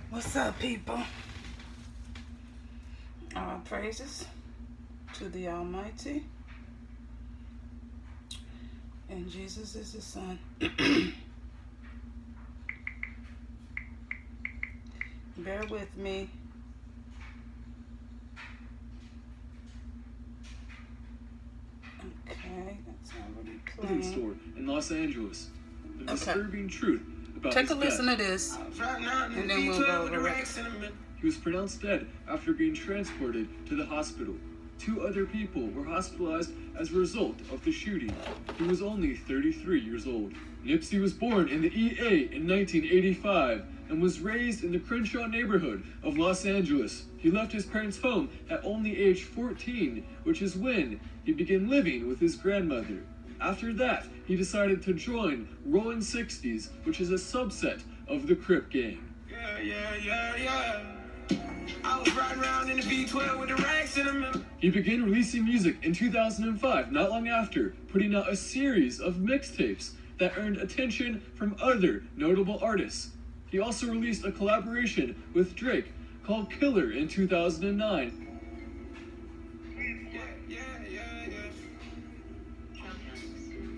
What's up, people? All praises to the Almighty, and Jesus is His Son. Bear with me. Okay, that's already playing. Store in Los Angeles. The disturbing truth about Take his a listen death. to this, and then we'll go over it. He was pronounced dead after being transported to the hospital. 2 other people were hospitalized as a result of the shooting. He was only 33 years old. Nipsey was born in the EA in 1985 and was raised in the Crenshaw neighborhood of Los Angeles. He left his parents' home at only age 14, which is when he began living with his grandmother. After that, he decided to join Rolling 60s, which is a subset of the Crip gang. Yeah. I was riding around in the V12 with the racks in them. He began releasing music in 2005, not long after, putting out a series of mixtapes that earned attention from other notable artists. He also released a collaboration with Drake called Killer in 2009.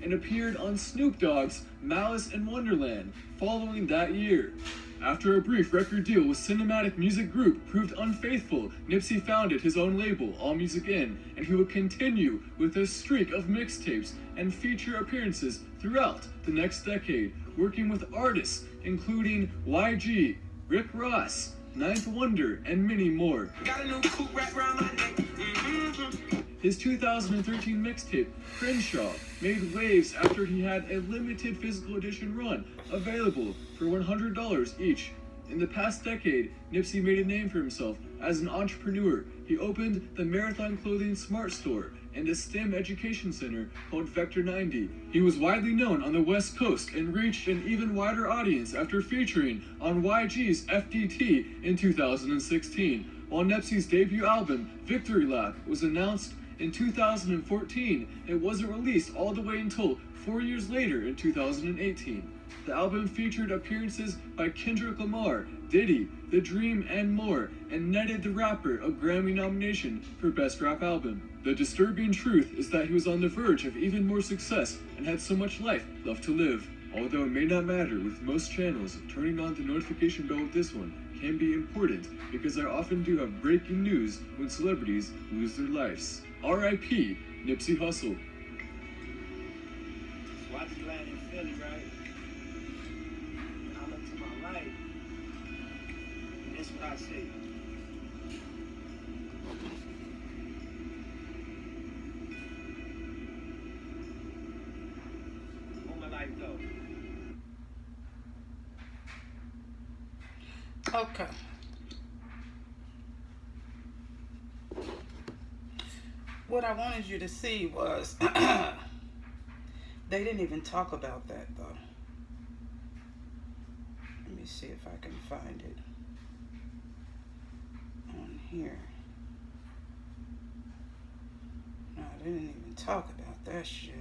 And appeared on Snoop Dogg's Malice in Wonderland following that year. After a brief record deal with Cinematic Music Group proved unfaithful, Nipsey founded his own label, All Music In, and he would continue with a streak of mixtapes and feature appearances throughout the next decade, working with artists including YG, Rick Ross, Ninth Wonder, and many more. Got a new coupe wrapped around my neck. His 2013 mixtape, Crenshaw, made waves after he had a limited physical edition run available for $100 each. In the past decade, Nipsey made a name for himself as an entrepreneur. He opened the Marathon Clothing Smart Store and a STEM education center called Vector 90. He was widely known on the West Coast and reached an even wider audience after featuring on YG's FDT in 2016. While Nipsey's debut album, Victory Lap, was announced in 2014, it wasn't released all the way until 4 years later in 2018. The album featured appearances by Kendrick Lamar, Diddy, The Dream, and more, and netted the rapper a Grammy nomination for Best Rap Album. The disturbing truth is that he was on the verge of even more success and had so much life left to live. Although it may not matter with most channels, turning on the notification bell with this one can be important because I often do have breaking news when celebrities lose their lives. R.I.P. Nipsey Hussle. So I just landed in Philly, right? And I look to my right, and this is what I see. Where my life go? Okay. What I wanted you to see was they didn't even talk about that though. Let me see if I can find it on here. No, they didn't even talk about that shit.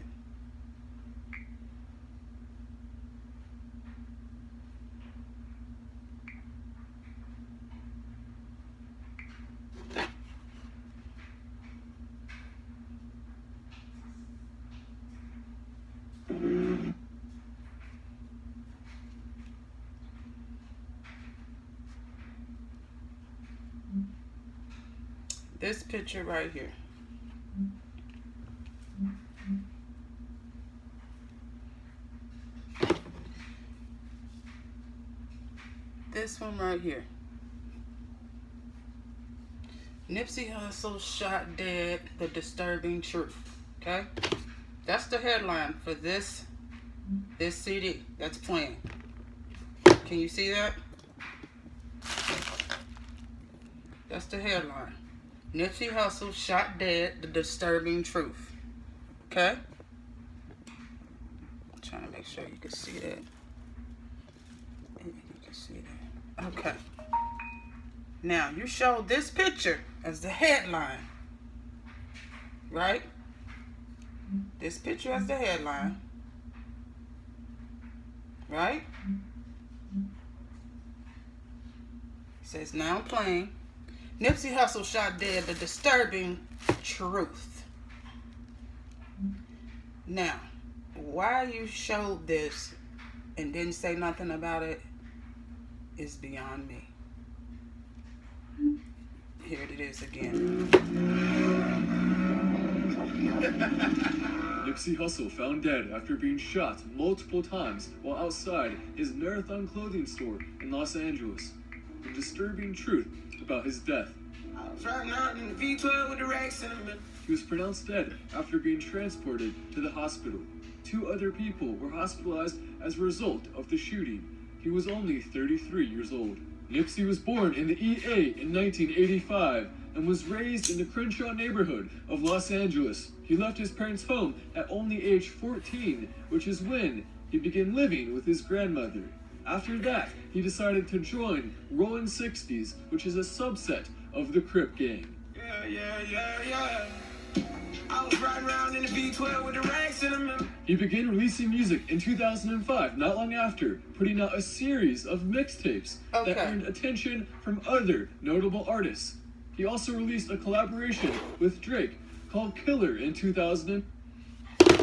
This picture right here. This one right here. Nipsey Hussle shot dead, the disturbing truth. Okay? That's the headline for this CD that's playing. Can you see that? That's the headline. Nipsey Hussle shot dead, the disturbing truth. Okay? I'm trying to make sure you can see that. You can see that. Okay. Now, you show this picture as the headline. Right? This picture as the headline. Right? Says now playing. Nipsey Hussle shot dead. The disturbing truth. Now, why you showed this and didn't say nothing about it is beyond me. Here it is again. Nipsey Hussle found dead after being shot multiple times while outside his Marathon clothing store in Los Angeles. The disturbing truth about his death. I was riding out in the V12 with the racks in them. He was pronounced dead after being transported to the hospital. 2 other people were hospitalized as a result of the shooting. He was only 33 years old. Nipsey was born in the EA in 1985 and was raised in the Crenshaw neighborhood of Los Angeles. He left his parents' home at only age 14, which is when he began living with his grandmother. After that, he decided to join Rollin' 60s, which is a subset of the Crip gang. Yeah. I was riding around in the V12 with the racks in them. He began releasing music in 2005, not long after, putting out a series of mixtapes that earned attention from other notable artists. He also released a collaboration with Drake called Killer in 2000.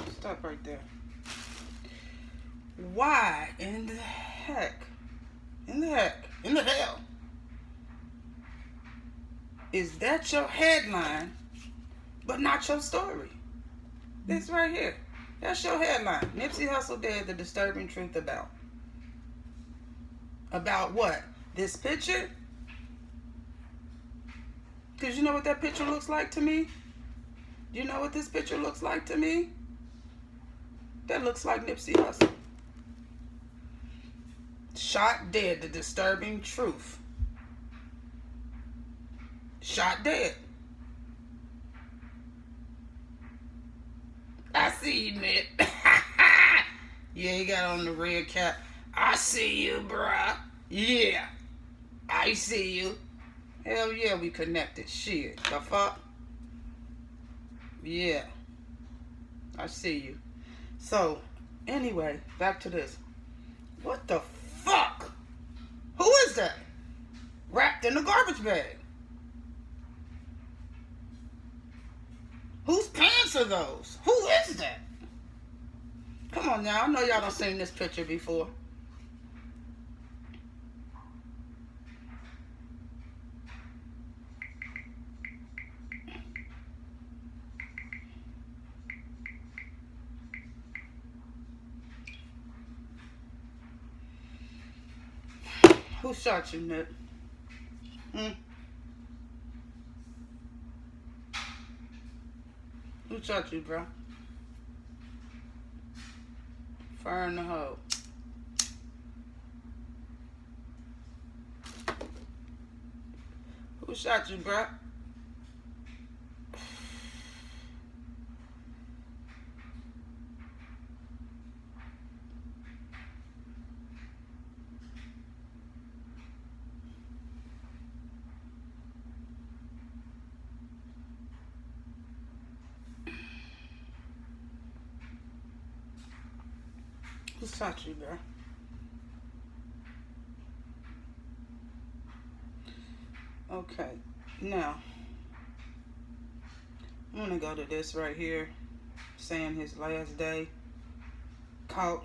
Stop right there. Why in the hell is that your headline but not your story? This right here, that's your headline. Nipsey Hussle dead, the disturbing truth about what? This picture? Because you know what that picture looks like to me? You know what this picture looks like to me? That looks like Nipsey Hussle. Shot dead, the disturbing truth. Shot dead. I see you, Nip. Yeah, he got on the red cap. I see you, bruh. Yeah, I see you. Hell yeah, we connected. Shit, the fuck? Yeah, I see you. So, anyway, back to this. What the fuck? Who is that? Wrapped in a garbage bag. Whose pants are those? Who is that? Come on now, I know y'all done seen this picture before. Who shot you, Nip? Who shot you, bro? Fire in the hole. Who shot you, bro? Who shot you, bro? Okay, now I'm gonna go to this right here, saying his last day. Caught.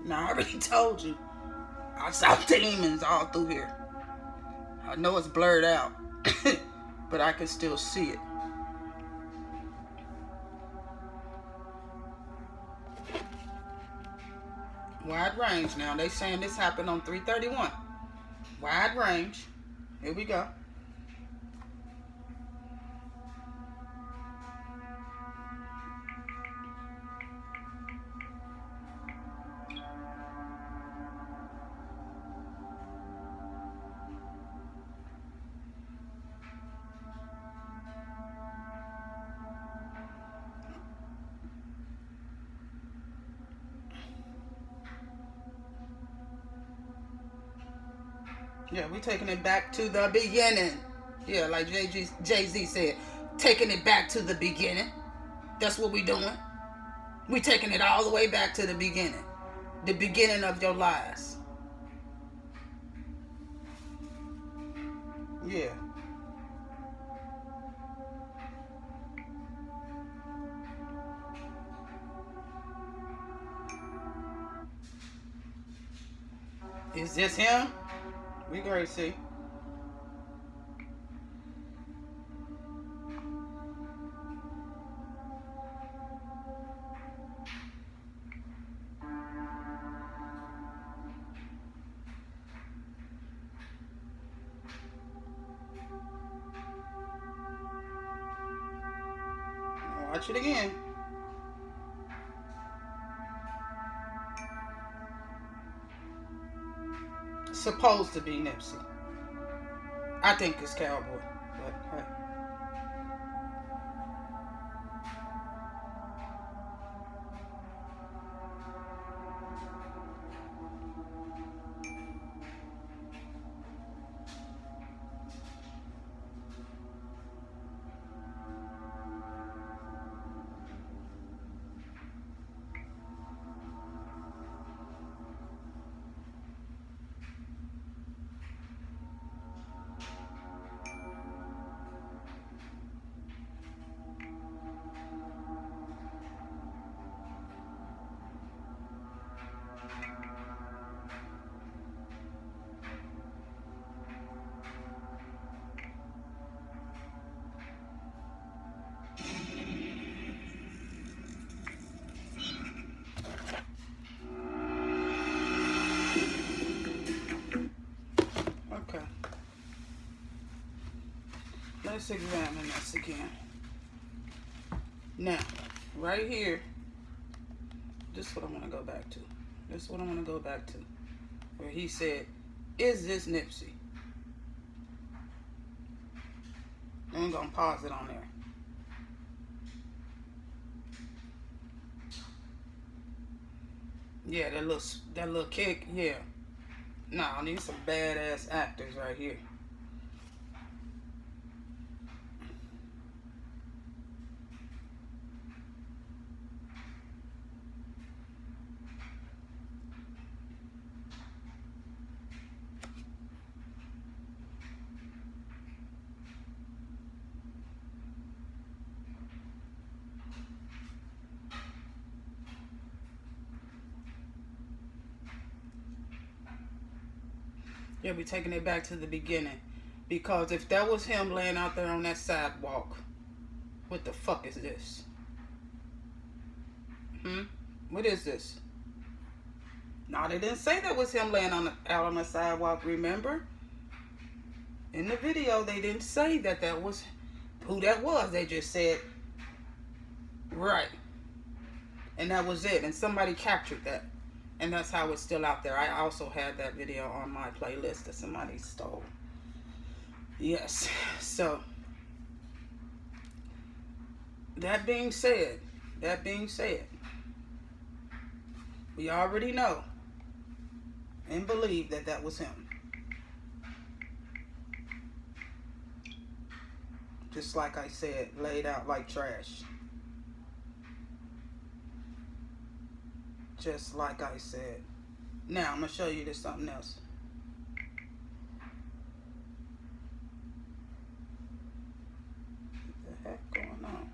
Now, I already told you, I saw demons all through here. I know it's blurred out, but I can still see it. Wide range now. They saying this happened on 331. Wide range. Here we go. Yeah, we taking it back to the beginning. Yeah, like Jay-Z said, taking it back to the beginning. That's what we doing. We taking it all the way back to the beginning. The beginning of your lives. Yeah. Is this him? We gonna see. Watch it again. Supposed to be Nipsey. I think it's Cowboy, but hey. Okay. Let's examine this again. Now, right here, this is what I want to go back to. This is what I want to go back to. Where he said, is this Nipsey? I'm going to pause it on there. Yeah, that little kick, yeah. Nah, I need some badass actors right here. Yeah, we taking it back to the beginning. Because if that was him laying out there on that sidewalk, what the fuck is this? What is this? No, they didn't say that was him laying out on the sidewalk, remember? In the video, they didn't say that was who that was. They just said, right. And that was it. And somebody captured that. And that's how it's still out there. I also had that video on my playlist that somebody stole. Yes. So, that being said, we already know and believe that was him. Just like I said, laid out like trash. Just like I said. Now, I'm going to show you this something else. What the heck going on?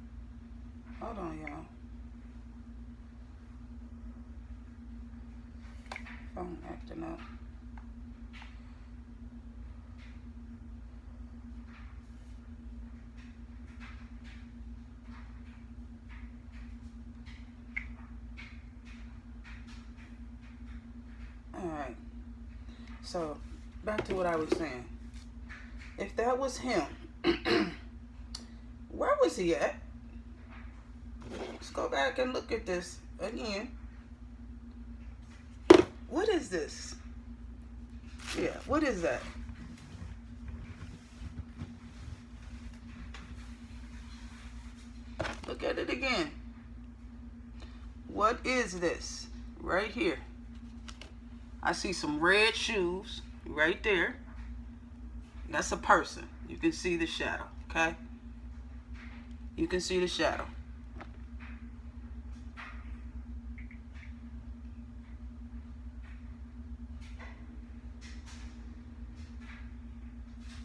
Hold on, y'all. Phone acting up. Alright, so back to what I was saying. If that was him, where was he at? Let's go back and look at this again. What is this? Yeah, what is that? Look at it again. What is this? Right here. I see some red shoes right there. That's a person. You can see the shadow, okay? You can see the shadow.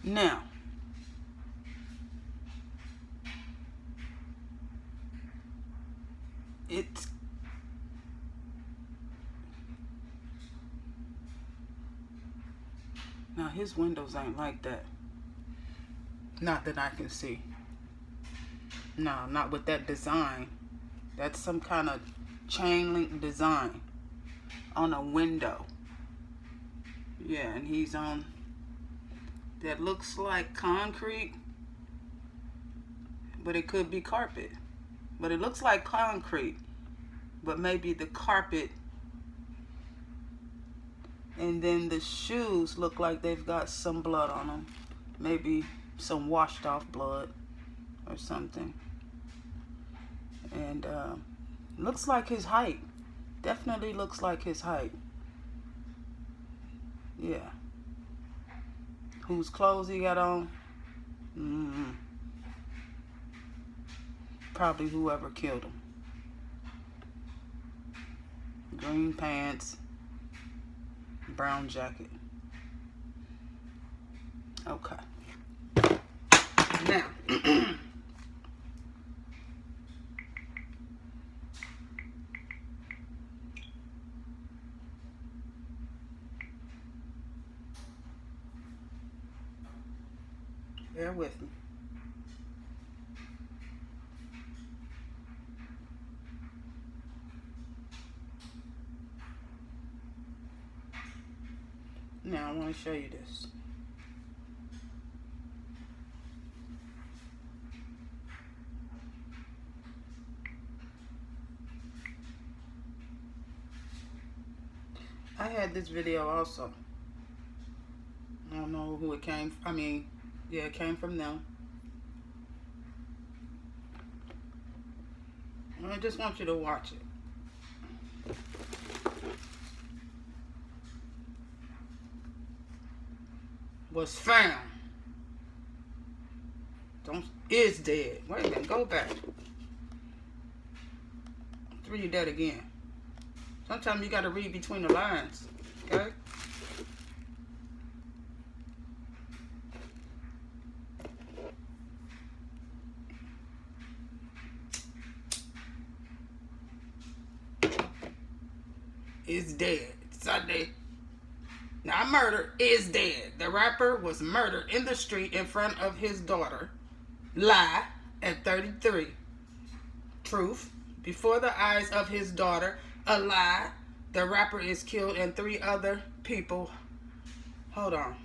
Now, it's now his windows ain't like that. Not that I can see. No, not with that design. That's some kind of chain link design on a window. Yeah, and he's on that looks like concrete, but it could be carpet. But it looks like concrete, but maybe the carpet. And then the shoes look like they've got some blood on them. Maybe some washed off blood or something. And looks like his height. Definitely looks like his height. Yeah. Whose clothes he got on? Probably whoever killed him. Green pants, brown jacket. Okay. Now, bear with me. Now, I want to show you this. I had this video also. I don't know who it came from. I mean, yeah, it came from them. I just want you to watch it. Was found. Is dead. Wait a minute, go back. Let's read that again. Sometimes you gotta read between the lines, okay? Is dead. Sunday. Not murdered, is dead. The rapper was murdered in the street in front of his daughter. Lie at 33. Truth. Before the eyes of his daughter. A lie. The rapper is killed and 3 other people. Hold on.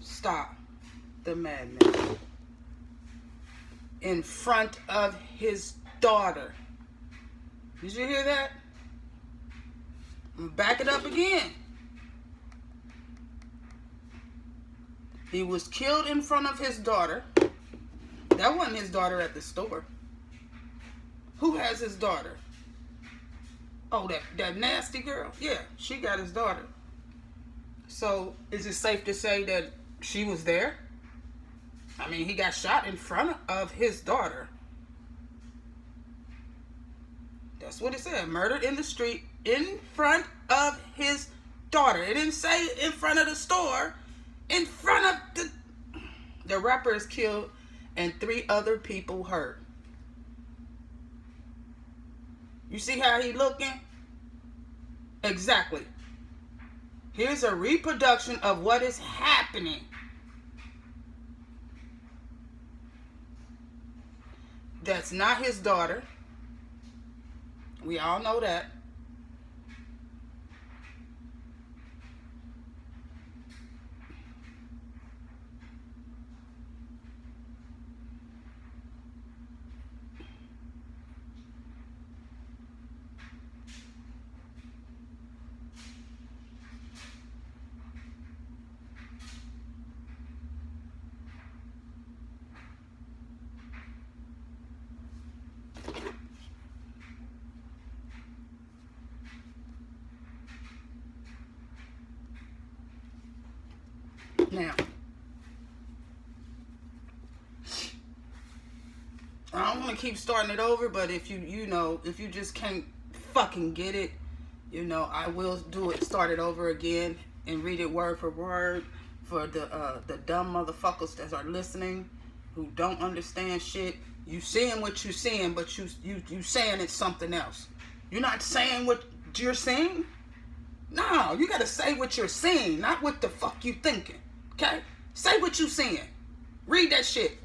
Stop the madness. In front of his daughter. Did you hear that? Back it up again. He was killed in front of his daughter. That wasn't his daughter at the store. Who has his daughter? Oh, that nasty girl? Yeah, she got his daughter. So, is it safe to say that she was there? I mean, he got shot in front of his daughter. That's what it said. Murdered in the street in front of his daughter. It didn't say in front of the store. In front of the rapper is killed and 3 other people hurt. You see how he looking? Exactly. Here's a reproduction of what is happening. That's not his daughter. We all know that. Now, to keep starting it over, but if if you just can't fucking get it, I will start it over again and read it word for word for the dumb motherfuckers that are listening who don't understand shit. You seeing what you seeing, but you saying it's something else. You're not saying what you're saying. No, you gotta say what you're seeing, not what the fuck you thinking. Okay? Say what you seeing. Read that shit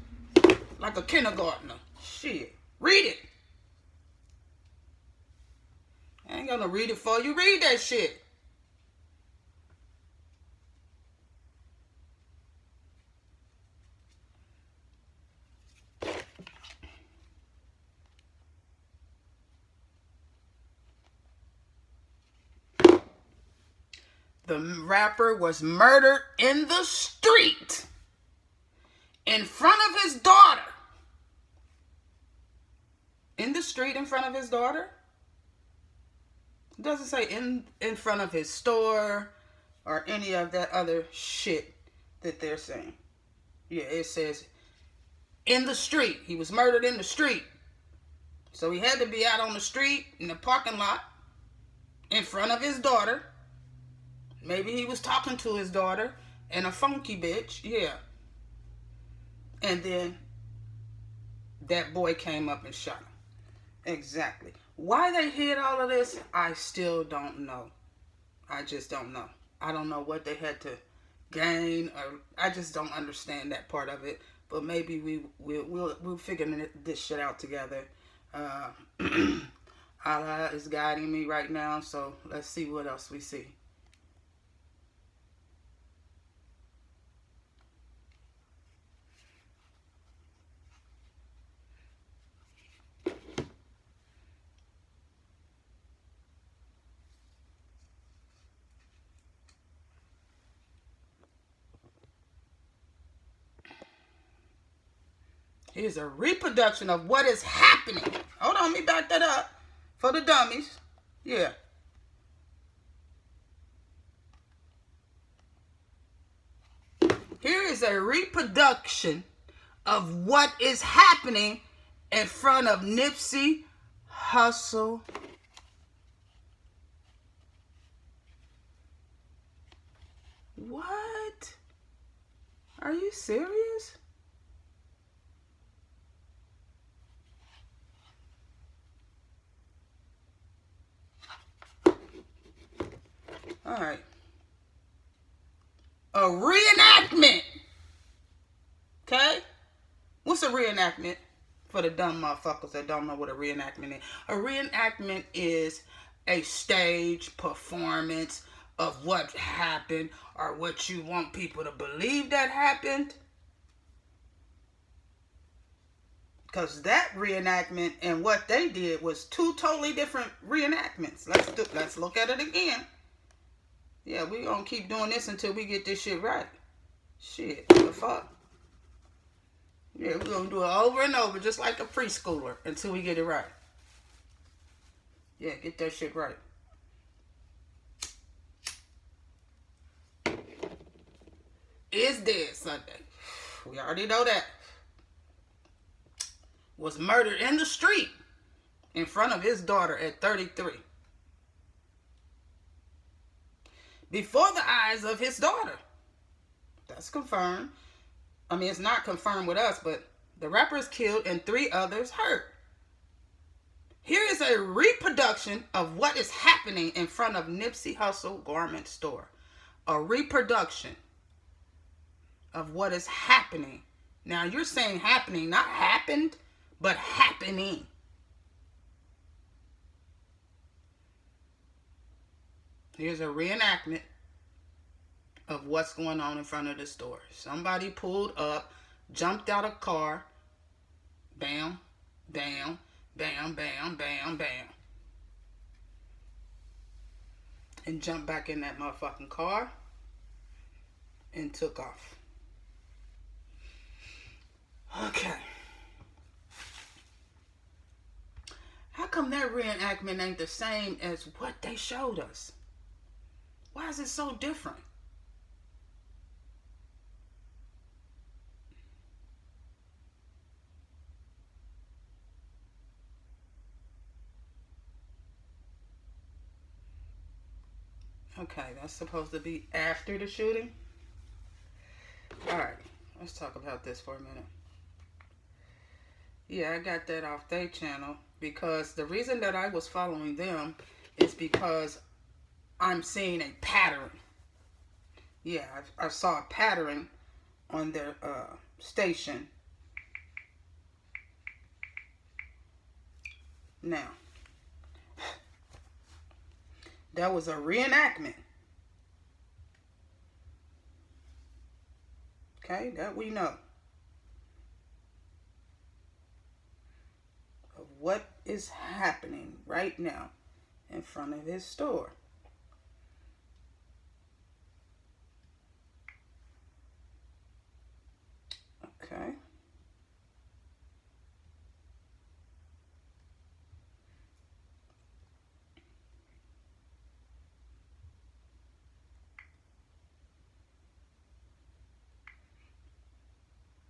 like a kindergartner. Shit. Read it. I ain't gonna read it for you. Read that shit. The rapper was murdered in the street in front of his daughter. In the street in front of his daughter? It doesn't say in front of his store or any of that other shit that they're saying. Yeah, it says in the street. He was murdered in the street. So he had to be out on the street in the parking lot in front of his daughter. Maybe he was talking to his daughter and a funky bitch. Yeah. And then that boy came up and shot him. Exactly. Why they hid all of this, I still don't know. I just don't know. I don't know what they had to gain, or I just don't understand that part of it. But maybe we'll figure this shit out together. Allah is guiding me right now, so let's see what else we see. Here's a reproduction of what is happening. Hold on, let me back that up for the dummies. Yeah. Here is a reproduction of what is happening in front of Nipsey Hussle. What? Are you serious? All right. A reenactment. Okay? What's a reenactment? For the dumb motherfuckers that don't know what a reenactment is. A reenactment is a stage performance of what happened or what you want people to believe that happened. Because that reenactment and what they did was two totally different reenactments. Let's look at it again. Yeah, we gonna keep doing this until we get this shit right. Shit, what the fuck? Yeah, we're gonna do it over and over, just like a preschooler, until we get it right. Yeah, get that shit right. Is dead Sunday. We already know that. Was murdered in the street in front of his daughter at 33. Before the eyes of his daughter. That's confirmed. I mean, it's not confirmed with us, but the rapper is killed and 3 others hurt. Here is a reproduction of what is happening in front of Nipsey Hussle garment store. A reproduction of what is happening. Now, you're saying happening, not happened, but happening. Here's a reenactment of what's going on in front of the store. Somebody pulled up, jumped out of a car, bam, bam, bam, bam, bam, bam, and jumped back in that motherfucking car and took off. Okay. How come that reenactment ain't the same as what they showed us? Why is it so different? Okay, that's supposed to be after the shooting. Alright, let's talk about this for a minute. Yeah, I got that off their channel because the reason that I was following them is because I'm seeing a pattern. Yeah, I saw a pattern on their station. Now, that was a reenactment. Okay, that we know. Of what is happening right now in front of his store. Okay.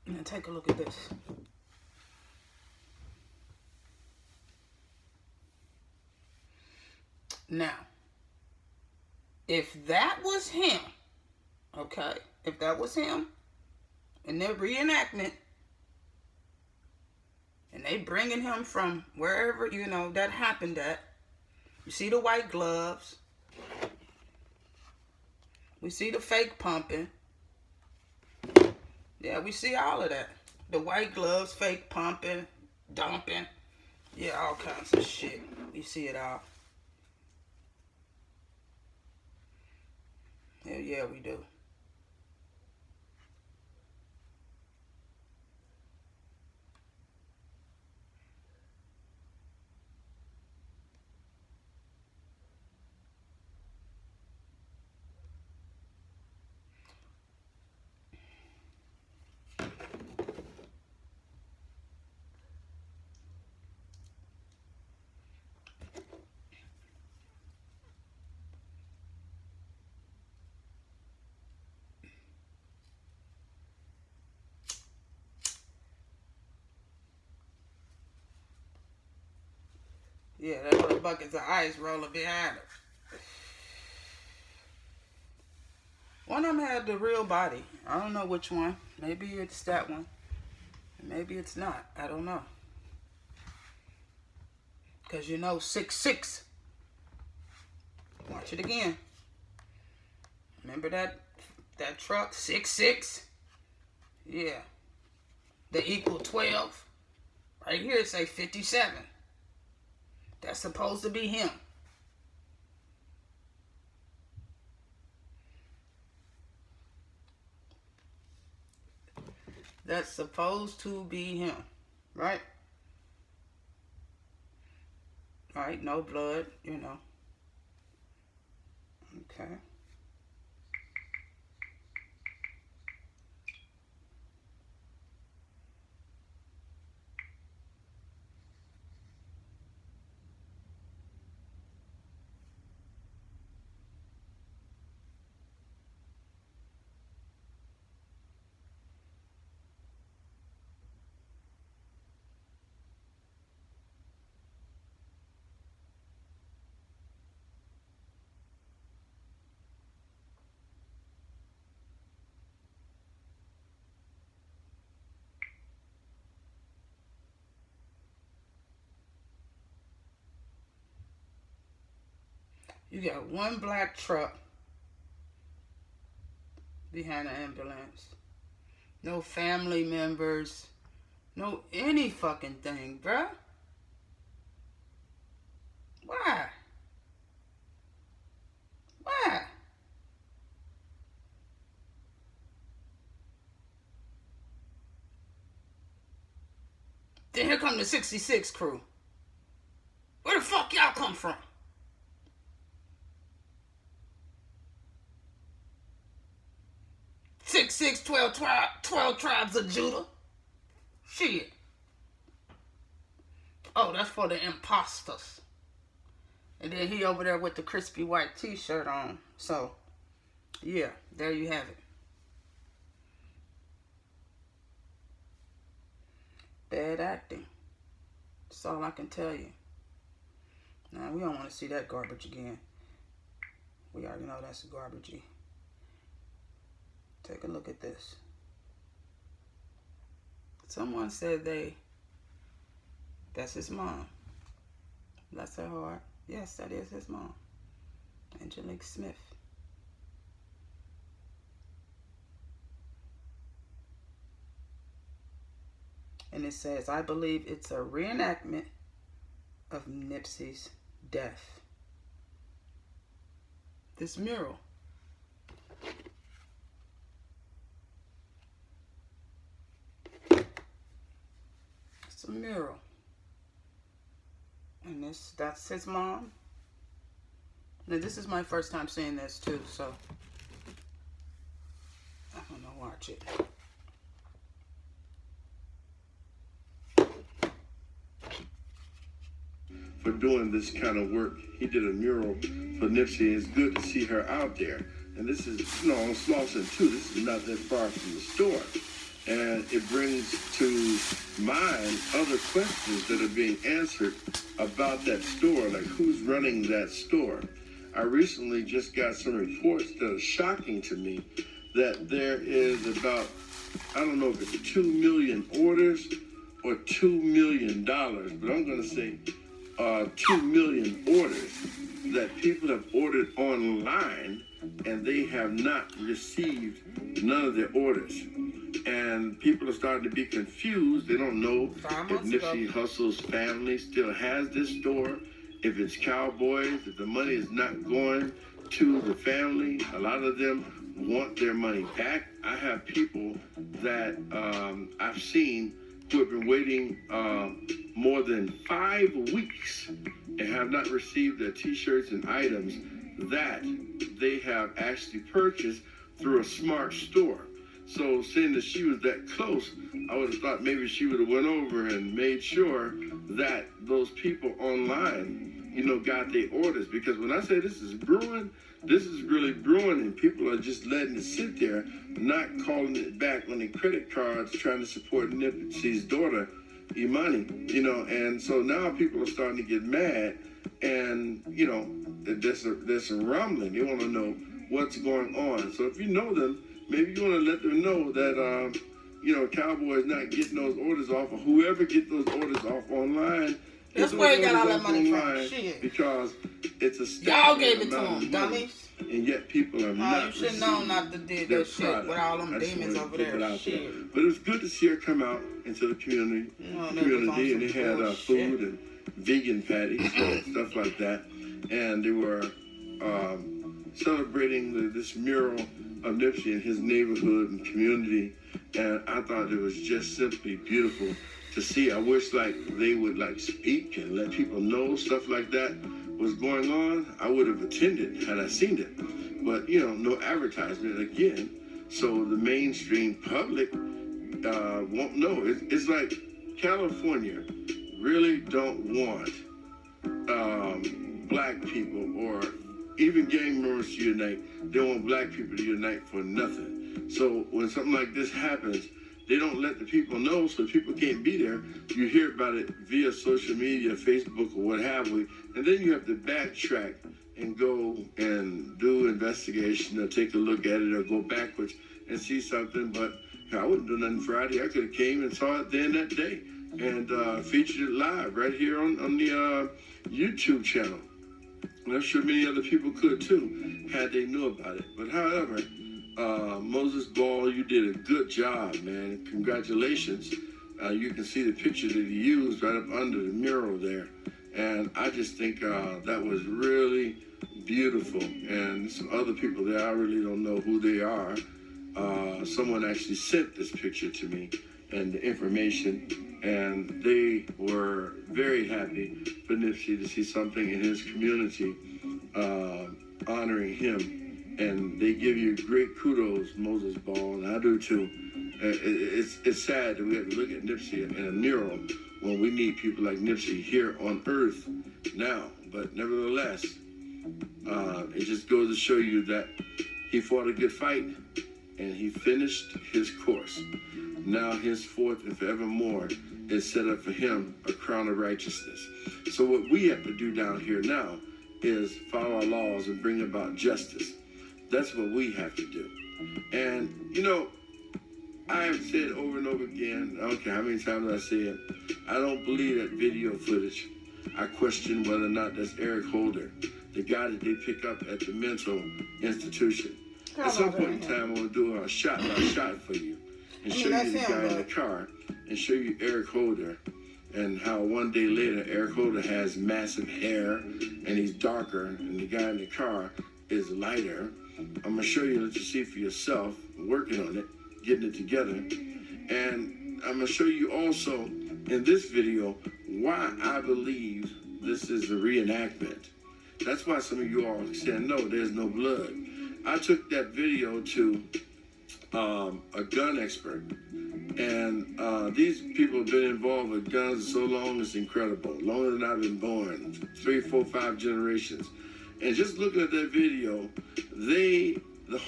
Now take a look at this. Now, if that was him, okay, if that was him in their reenactment, and they bringing him from wherever, you know, that happened at, you see the white gloves, we see the fake pumping, yeah, we see all of that. The white gloves, fake pumping, dumping, yeah, all kinds of shit. We see it all. Hell yeah, we do. Yeah, that little buckets of ice rolling behind it. One of them had the real body. I don't know which one. Maybe it's that one. Maybe it's not. I don't know. Because you know 6'6". Watch it again. Remember that truck? 6'6"? Yeah. The equal 12. Right here it say 57. That's supposed to be him. That's supposed to be him. Right? Right, no blood, you know. Okay. You got one black truck behind the ambulance. No family members. No any fucking thing, bruh. Why? Why? Then here come the 66 crew. Where the fuck y'all come from? 6'6", 12 tribes of Judah. Shit. Oh, that's for the imposters. And then he over there with the crispy white t-shirt on. So, yeah, there you have it. Bad acting. That's all I can tell you. Now, we don't want to see that garbage again. We already know that's garbagey. Take a look at this. Someone said that's his mom. Bless her heart. Yes, that is his mom. Angelique Smith. And it says, I believe it's a reenactment of Nipsey's death. This mural. It's a mural. And that's his mom. Now this is my first time seeing this too, so I'm gonna watch it. For doing this kind of work. He did a mural for Nipsey. It's good to see her out there. And this is, on Slauson too. This is not that far from the store. And it brings to mind other questions that are being answered about that store, like who's running that store. I recently just got some reports that are shocking to me that there is about, I don't know if it's 2 million orders or $2 million, but I'm going to say 2 million orders that people have ordered online and they have not received none of their orders. And people are starting to be confused. They don't know if Nipsey Hussle's family still has this store, if it's Cowboys, if the money is not going to the family. A lot of them want their money back. I have people that I've seen who have been waiting more than 5 weeks and have not received their t-shirts and items that they have actually purchased through a smart store. So seeing that she was that close, I would have thought maybe she would have went over and made sure that those people online, got their orders. Because when I say this is brewing, this is really brewing, and people are just letting it sit there, not calling it back on their credit cards, trying to support Nipsey's daughter, Imani, and so now people are starting to get mad, and, there's a rumbling. They want to know what's going on. So if you know them, maybe you want to let them know that, Cowboys not getting those orders off, or whoever get those orders off online. That's where he got all that money from. Shit. Because it's a y'all gave it to him, dummies. And yet people are not. You should know not to do that shit with all them demons over there. Shit. But it was good to see her come out into the community. And they had food and vegan patties and stuff like that. And they were celebrating this mural of Nipsey in his neighborhood and community. And I thought it was just simply beautiful to see. I wish they would speak and let people know stuff like that was going on. I would have attended had I seen it. But, no advertisement again. So the mainstream public won't know. It's like California really don't want black people or even gang members to unite. They want black people to unite for nothing. So when something like this happens, they don't let the people know, so people can't be there. You hear about it via social media, Facebook, or what have we, and then you have to backtrack and go and do investigation or take a look at it or go backwards and see something. But I wouldn't do nothing Friday. I could have came and saw it then that day and featured it live right here on the YouTube channel. And I'm sure many other people could too, had they knew about it. But however, Moses Ball, you did a good job, man. Congratulations. You can see the picture that he used right up under the mural there. And I just think that was really beautiful. And some other people there, I really don't know who they are. Someone actually sent this picture to me and the information. And they were very happy for Nipsey to see something in his community honoring him. And they give you great kudos, Moses Ball, and I do too. It's sad that we have to look at Nipsey in a mural when we need people like Nipsey here on Earth now. But nevertheless, it just goes to show you that he fought a good fight and he finished his course. Now henceforth and forevermore is set up for him a crown of righteousness. So what we have to do down here now is follow our laws and bring about justice. That's what we have to do. And, you know, I have said over and over again, I don't care how many times I say it, I don't believe that video footage. I question whether or not that's Eric Holder, the guy that they pick up at the mental institution. At some point in time, I'm going to do a shot by shot for you and show you the guy in the car and show you Eric Holder and how one day later Eric Holder has massive hair and he's darker and the guy in the car is lighter. I'm going to show you, let you see for yourself, working on it, getting it together. And I'm going to show you also in this video why I believe this is a reenactment. That's why some of you all are saying, no, there's no blood. I took that video to a gun expert. And these people have been involved with guns so long, it's incredible. Longer than I've been born, 3, 4, 5 generations. And just looking at that video, the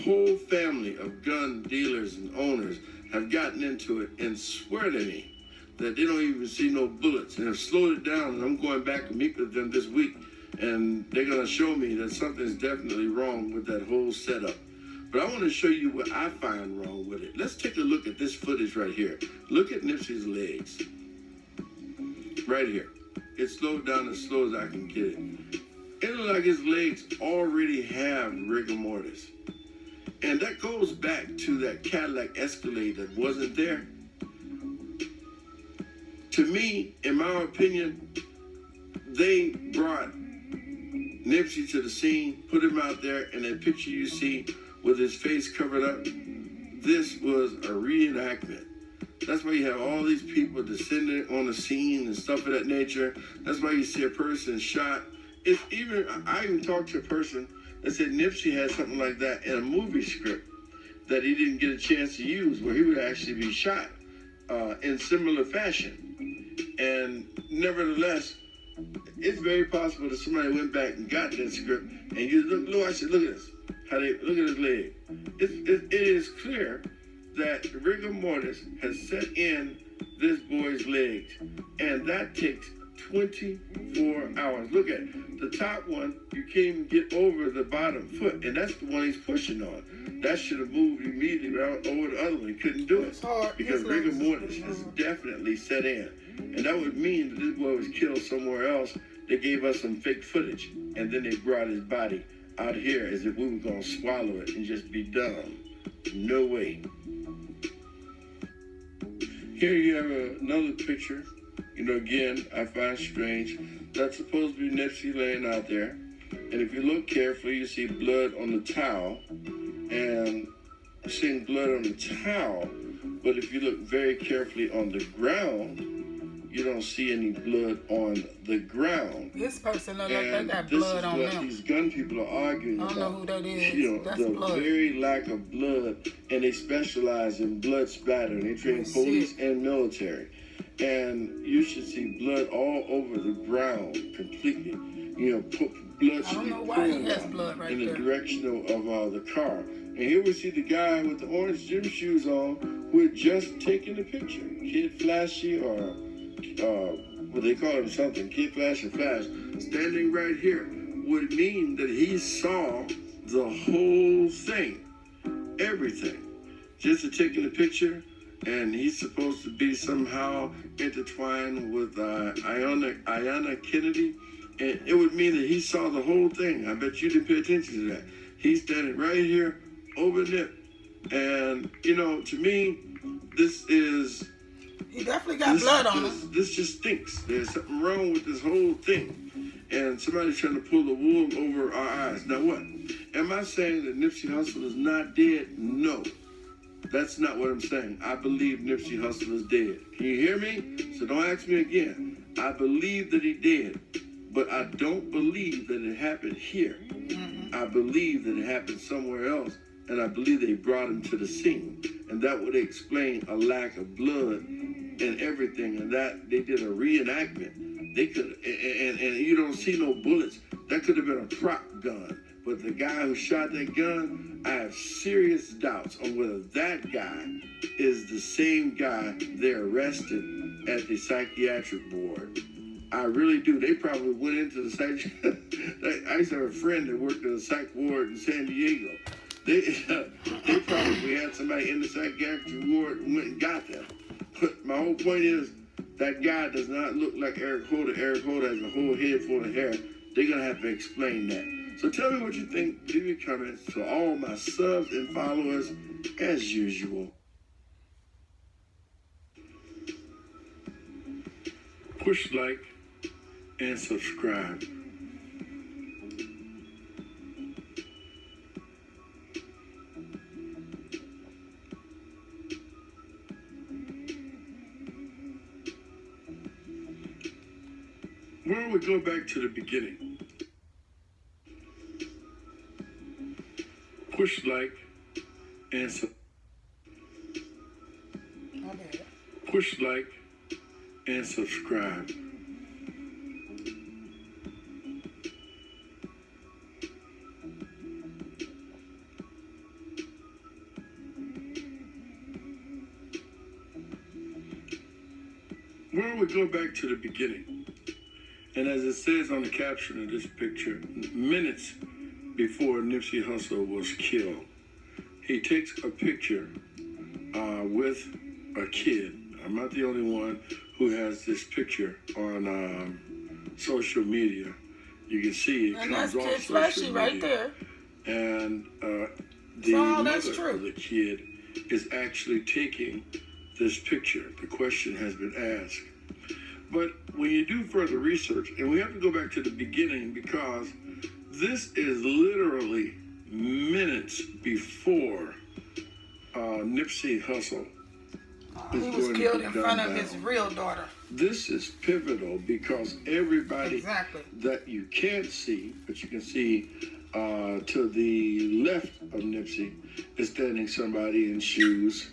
whole family of gun dealers and owners have gotten into it and swear to me that they don't even see no bullets and have slowed it down. And I'm going back to meet with them this week, and they're going to show me that something's definitely wrong with that whole setup. But I want to show you what I find wrong with it. Let's take a look at this footage right here. Look at Nipsey's legs. Right here. It's slowed down as slow as I can get it. It looks like his legs already have rigor mortis. And that goes back to that Cadillac Escalade that wasn't there. To me, in my opinion, they brought Nipsey to the scene, put him out there, and that picture you see with his face covered up, this was a reenactment. That's why you have all these people descending on the scene and stuff of that nature. That's why you see a person shot. It's even, I even talked to a person that said Nipsey had something like that in a movie script that he didn't get a chance to use, where he would actually be shot in similar fashion. And nevertheless, it's very possible that somebody went back and got that script, and you look, I said, look at this, how they look at his leg. It is clear that rigor mortis has set in this boy's legs, and that takes 24 hours. Look at the top one, you can't even get over the bottom foot, and that's the one he's pushing on. That should have moved immediately right over the other one. He couldn't do it because rigor mortis has definitely set in. And that would mean that this boy was killed somewhere else. They gave us some fake footage, and then they brought his body out here as if we were going to swallow it and just be done. No way. Here you have another picture. You know, again, I find strange. That's supposed to be Nipsey laying out there. And if you look carefully, you see blood on the towel. And you're seeing blood on the towel. But if you look very carefully on the ground, you don't see any blood on the ground. This person look like they got blood on them. This is what these gun people are arguing about. I don't know who that is. You know, that's the blood. very lack of blood, and they specialize in blood splatter. They train police and military. And you should see blood all over the ground completely. You know, blood should be pouring in the direction of the car. And here we see the guy with the orange gym shoes on who had just taken the picture. Kid Flashy or what they call him something, Kid Flash or Flash, standing right here would mean that he saw the whole thing, everything, just to taking the picture. And he's supposed to be somehow intertwined with Ayanna Kennedy. And it would mean that he saw the whole thing. I bet you didn't pay attention to that. He's standing right here over Nip. And, you know, to me, this is... He definitely got blood on him. This just stinks. There's something wrong with this whole thing. And somebody's trying to pull the wool over our eyes. Now what? Am I saying that Nipsey Hussle is not dead? No. That's not what I'm saying. I believe Nipsey Hussle is dead. Can you hear me? So don't ask me again. I believe that he did, but I don't believe that it happened here. I believe that it happened somewhere else, and I believe they brought him to the scene, and that would explain a lack of blood and everything, and that they did a reenactment. They could, and you don't see no bullets. That could have been a prop gun. But the guy who shot that gun, I have serious doubts on whether that guy is the same guy they arrested at the psychiatric board. I really do. They probably went into the psych. I used to have a friend that worked in a psych ward in San Diego. They probably had somebody in the psychiatric ward and went and got them. But my whole point is, that guy does not look like Eric Holder. Eric Holder has a whole head full of hair. They're going to have to explain that. So tell me what you think. Leave your comments to all my subs and followers as usual. Push like and subscribe. Why don't we go back to the beginning? Push like and push like and subscribe. Why don't we go back to the beginning? And as it says on the caption of this picture, minutes before Nipsey Hussle was killed, he takes a picture with a kid. I'm not the only one who has this picture on social media. You can see it and comes that's off Kid social Flashy media. right there. And the So that's mother true. of the kid is actually taking this picture. The question has been asked. But when you do further research, and we have to go back to the beginning because this is literally minutes before Nipsey Hussle is He was going to killed be in gunned front of down. his real daughter. This is pivotal because everybody Exactly. that you can't see, but you can see to the left of Nipsey is standing somebody in shoes.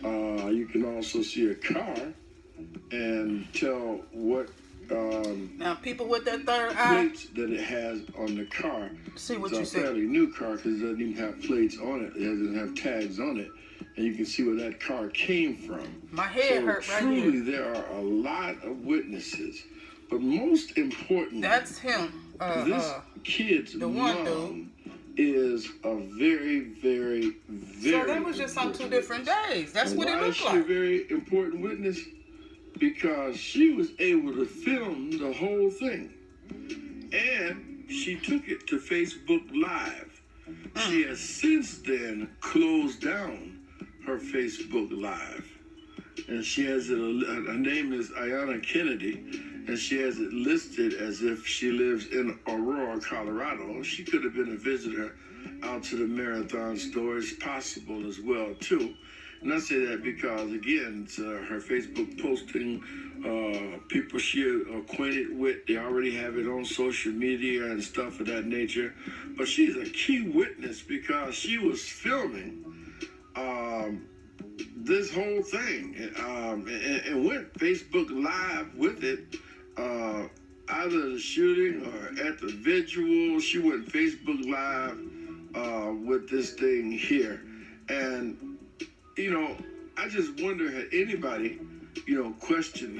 You can also see a car and tell what Now, people with that third eye, plates that it has on the car. see what It's you a said. fairly new car because it doesn't even have plates on it. It doesn't have tags on it. And you can see where that car came from. My head So hurt right truly, here. there are a lot of witnesses. But most important, That's him. this kid's the one mom is a very, very, very So they was just on two important different witness. days. That's And what it why is looked she a like. very important witness? Because she was able to film the whole thing. And she took it to Facebook Live. She has since then closed down her Facebook Live. And she has it, her name is Ayanna Kennedy, and she has it listed as if she lives in Aurora, Colorado. She could have been a visitor out to the Marathon store. It's possible as well, too. And I say that because, again, it's, her Facebook posting, people she acquainted with, they already have it on social media and stuff of that nature. But she's a key witness because she was filming this whole thing and went Facebook Live with it, either the shooting or at the vigil. She went Facebook Live with this thing here. And, you know, I just wonder, had anybody, questioned